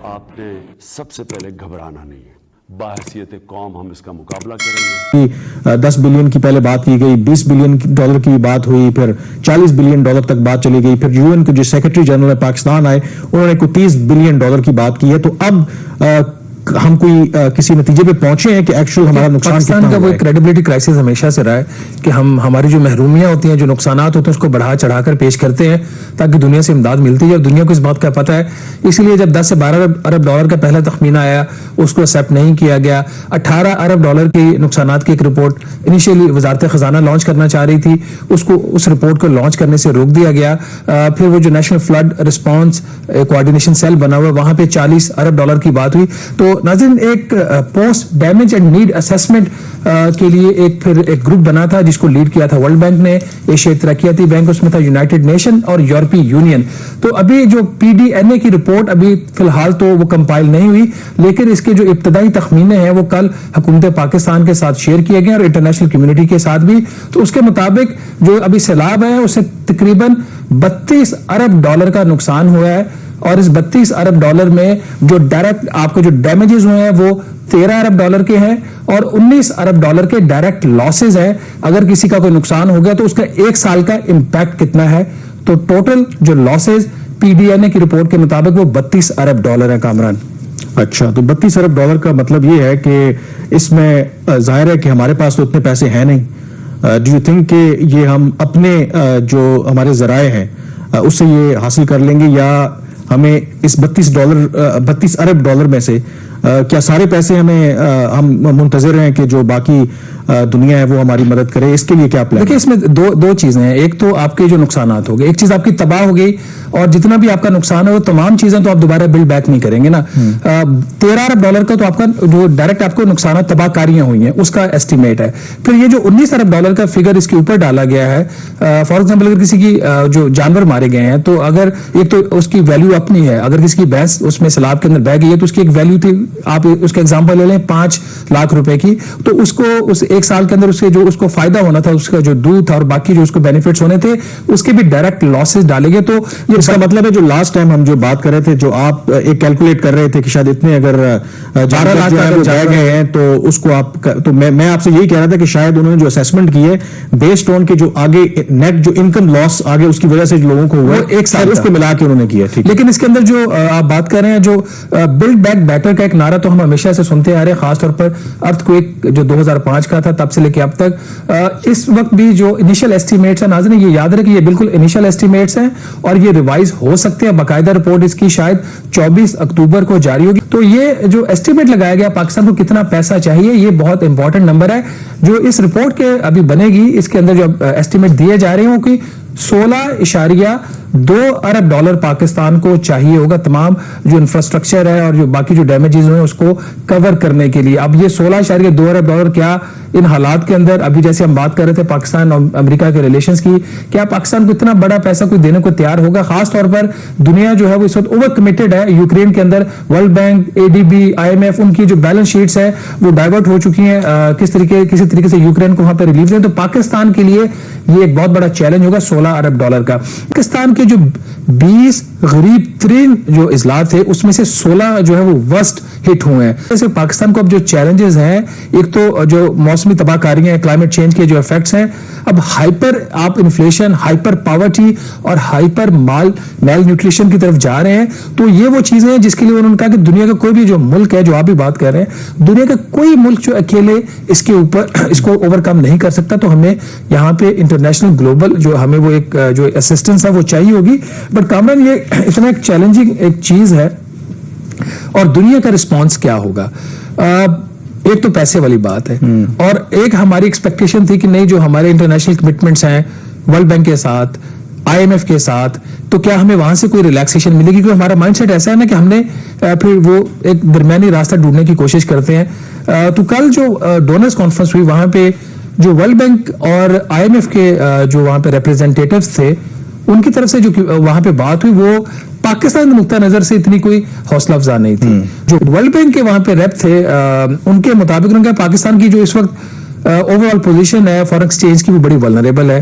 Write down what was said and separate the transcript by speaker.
Speaker 1: آپ نے سب سے پہلے گھبرانا نہیں ہے. باحثیت قوم ہم اس کا مقابلہ کریں گے.
Speaker 2: 10 بلین کی پہلے بات کی گئی, 20 بلین ڈالر کی بات ہوئی, پھر 40 بلین ڈالر تک بات چلی گئی, پھر یو این کے جو سیکرٹری جنرل ہے پاکستان آئے انہوں نے کوئی 30 بلین ڈالر کی بات کی ہے. تو اب ہم کوئی کسی نتیجے پہ پہنچے ہیں کہ ایکچوئل ہمارا نقصان
Speaker 3: پاکستان کا وہ کریڈیبلٹی کرائسس ہمیشہ سے رہا ہے کہ ہم ہماری جو محرومیاں ہوتی ہیں, جو نقصانات ہوتے ہیں, اس کو بڑھا چڑھا کر پیش کرتے ہیں تاکہ دنیا سے امداد ملتی ہے, اور دنیا کو اس بات کا پتہ ہے. اس لیے جب 10 سے 12 ارب ڈالر کا پہلا تخمینہ آیا اس کو ایکسیپٹ نہیں کیا گیا. 18 ارب ڈالر کی نقصانات کی ایک رپورٹ انیشیلی وزارت خزانہ لانچ کرنا چاہ رہی تھی, اس رپورٹ کو لانچ کرنے سے روک دیا گیا. پھر وہ جو national flood response coordination cell بنا ہوا وہاں پہ 40 ارب ڈالر کی بات ہوئی. تو ناظرین, ایک post damage and need assessment کے لیے ایک گروپ بنا تھا جس کو لیڈ کیا تھا ورلڈ بینک نے, ایشیائی ترقیاتی بینک, اس میں تھا یونائٹڈ نیشن اور یورپی یونین. تو ابھی جو پی ڈی این اے کی رپورٹ ابھی فی الحال تو وہ کمپائل نہیں ہوئی, لیکن اس کے جو ابتدائی تخمینے ہیں وہ کل حکومت پاکستان کے ساتھ شیئر کیے گئے اور انٹرنیشنل کمیونٹی کے ساتھ بھی. تو اس کے مطابق جو ابھی سیلاب ہے اسے تقریباً 32 ارب ڈالر کا نقصان ہوا ہے, اور اس 32 ارب ڈالر میں جو ڈائریکٹ آپ کو جو ڈیمیجز ہوئے ہیں وہ 13 ارب ڈالر کے ہیں, اور 19 ارب ڈالر کے ڈائریکٹ لاسز ہیں. اگر کسی کا کوئی نقصان ہو گیا تو اس کا 1 سال کا امپیکٹ کتنا ہے. تو ٹوٹل جو لاسز پی ڈی این اے کی رپورٹ کے مطابق وہ 32 ارب ڈالر ہیں. کامران,
Speaker 2: اچھا, تو 32 ارب ڈالر کا مطلب یہ ہے کہ اس میں ظاہر ہے کہ ہمارے پاس تو اتنے پیسے ہیں نہیں. ڈو یو تھنک کہ یہ ہم اپنے جو ہمارے ذرائع ہیں اس سے یہ حاصل کر لیں گے, یا ہمیں اس 32 ارب ڈالر میں سے کیا سارے پیسے ہم منتظر ہیں کہ جو باقی دنیا ہے وہ ہماری مدد کرے؟ اس کے لیے کیا پلان؟
Speaker 3: دیکھیں, اس میں دو چیزیں ہیں. ایک تو آپ کے جو نقصانات ہو گئے, ایک چیز آپ کی تباہ ہو گئی, اور جتنا بھی آپ کا نقصان ہے وہ تمام چیزیں تو آپ دوبارہ بلڈ بیک نہیں کریں گے نا. 13 ارب ڈالر کا تو آپ کا جو ڈائریکٹ آپ کو نقصانات تباہ کاریاں ہوئی ہیں اس کا ایسٹیمیٹ ہے. پھر یہ جو 19 ارب ڈالر کا فگر اس کے اوپر ڈالا گیا ہے, فار ایگزامپل اگر کسی کی جو جانور مارے گئے ہیں تو اگر ایک تو اس کی ویلیو اپنی ہے, اگر کسی کی بھینس اس میں سیلاب کے اندر بہ گئی ہے تو اس کی ایک ویلیو تھی, آپ اس کا ایگزامپل لے لیں 5 لاکھ روپے کی, تو اس کو اس 1 سال کے اندر اس کو فائدہ ہونا تھا, اس کا جو دودھ اور باقی جو اس کو بینیفٹس ہونے تھے اس کے بھی ڈائریکٹ لاسز ڈالے گئے. تو
Speaker 2: یہ اس کا مطلب ہے جو لاسٹ ٹائم ہم جو بات کر رہے تھے, جو آپ ایک کیلکولیٹ کر رہے تھے کہ شاید اتنے اگر 12 لاکھ جا گئے ہیں تو اس کو آپ, تو میں آپ سے یہی کہہ رہا تھا کہ شاید انہوں نے جو اسیسمنٹ کی ہے بیسڈ آن کے جو آگے نیٹ جو انکم لاس آگے اس کی وجہ سے لوگوں کو ہوا 1 سال اس کو ملا کے انہوں نے کیا. ٹھیک,
Speaker 3: لیکن اس کے اندر جو آپ بات کر رہے ہیں جو بلڈ بیک بیٹر کا ایک نعرہ تو ہم ہمیشہ سے سنتے آ رہے ہیں, خاص طور پر ارتھ کوئک جو 2005 کا تھا تب سے لے کے اب تک. اس وقت بھی جو انیشل ایسٹیمیٹس ہیں, ناظرین یہ یاد رکھیں کہ یہ بالکل انیشل ایسٹیمیٹس ہیں اور یہ ریوائز ہو سکتے ہیں. باقاعدہ رپورٹ اس کی شاید 24 اکتوبر کو جاری ہوگی. تو یہ جو ایسٹیمیٹ لگایا گیا پاکستان کو کتنا پیسہ چاہیے, یہ بہت امپورٹنٹ نمبر ہے جو اس رپورٹ کے ابھی بنے گی. اس کے اندر جو ایسٹیمیٹ دیے جا رہے ہوں کہ 16.2 ارب ڈالر پاکستان کو چاہیے ہوگا تمام جو انفراسٹرکچر ہے اور جو باقی جو ڈیمیجز ہوئے اس کو کور کرنے کے لیے. اب یہ 16.2 ارب ڈالر کیا ان حالات کے اندر, ابھی جیسے ہم بات کر رہے تھے پاکستان اور امریکہ کے ریلیشنز کی, کیا پاکستان کو اتنا بڑا پیسہ کوئی دینے کو تیار ہوگا؟ خاص طور پر دنیا جو ہے وہ اس وقت اوور کمیٹڈ ہے یوکرین کے اندر. World bank, A D B, I M F, ان کی جو بیلنس شیٹس ہے وہ ڈائیورٹ ہو چکی ہیں کسی طریقے سے یوکرین کو وہاں پہ ریلیف دیں. تو پاکستان کے لیے یہ ایک بہت بڑا چیلنج ہوگا 16 ارب ڈالر کا. پاکستان کے جو 20 غریب ترین جو اضلاع تھے اس میں سے 16 جو ہے وہ ورسٹ ہٹ ہوئے ہیں. جیسے پاکستان کو اب جو چیلنجز ہیں, ایک تو جو موسمی تباہ کاریاں ہیں, کلائمیٹ چینج کے جو ایفیکٹس ہیں, اب ہائپر آپ انفلیشن, ہائپر پاورٹی اور ہائپر مال نیوٹریشن کی طرف جا رہے ہیں. تو یہ وہ چیزیں ہیں جس کے لیے انہوں نے کہا کہ دنیا کا کوئی بھی جو ملک ہے, جو آپ بھی بات کر رہے ہیں, دنیا کا کوئی ملک جو اکیلے اس کے اوپر اس کو اوور کم نہیں کر سکتا. تو ہمیں یہاں پہ انٹرنیشنل گلوبل جو ہمیں وہ ایک جو اسسٹنس ہے وہ چاہیے ہوگی. بٹ کامران یہ اتنا ایک چیلنجنگ ایک چیز ہے, اور دنیا کا رسپانس کیا ہوگا؟ ایک تو پیسے والی بات ہے, اور ایک ہماری ایکسپیکٹیشن تھی کہ نہیں جو ہمارے انٹرنیشنل کمٹمنٹس ہیں ورلڈ بینک کے ساتھ, آئی ایم ایف کے ساتھ, تو کیا ہمیں وہاں سے کوئی ریلیکسیشن ملے گی؟ کیونکہ ہمارا مائنڈ سیٹ ایسا ہے نا کہ ہم نے پھر وہ ایک درمیانی راستہ ڈھونڈنے کی کوشش کرتے ہیں. تو کل جو ڈونرز کانفرنس ہوئی وہاں پہ جو ورلڈ بینک اور آئی ایم ایف کے جو وہاں پہ ریپریزنٹیٹیوز تھے ان کی طرف سے جو وہاں پہ بات ہوئی وہ پاکستان کے نقطہ نظر سے اتنی کوئی حوصلہ افزا نہیں تھی. جو ورلڈ بینک کے وہاں پہ ریپ تھے ان کے مطابق ان کا پاکستان کی جو اس وقت اوور آل پوزیشن ہے فارن ایکسچینج کی وہ بڑی ولنریبل ہے.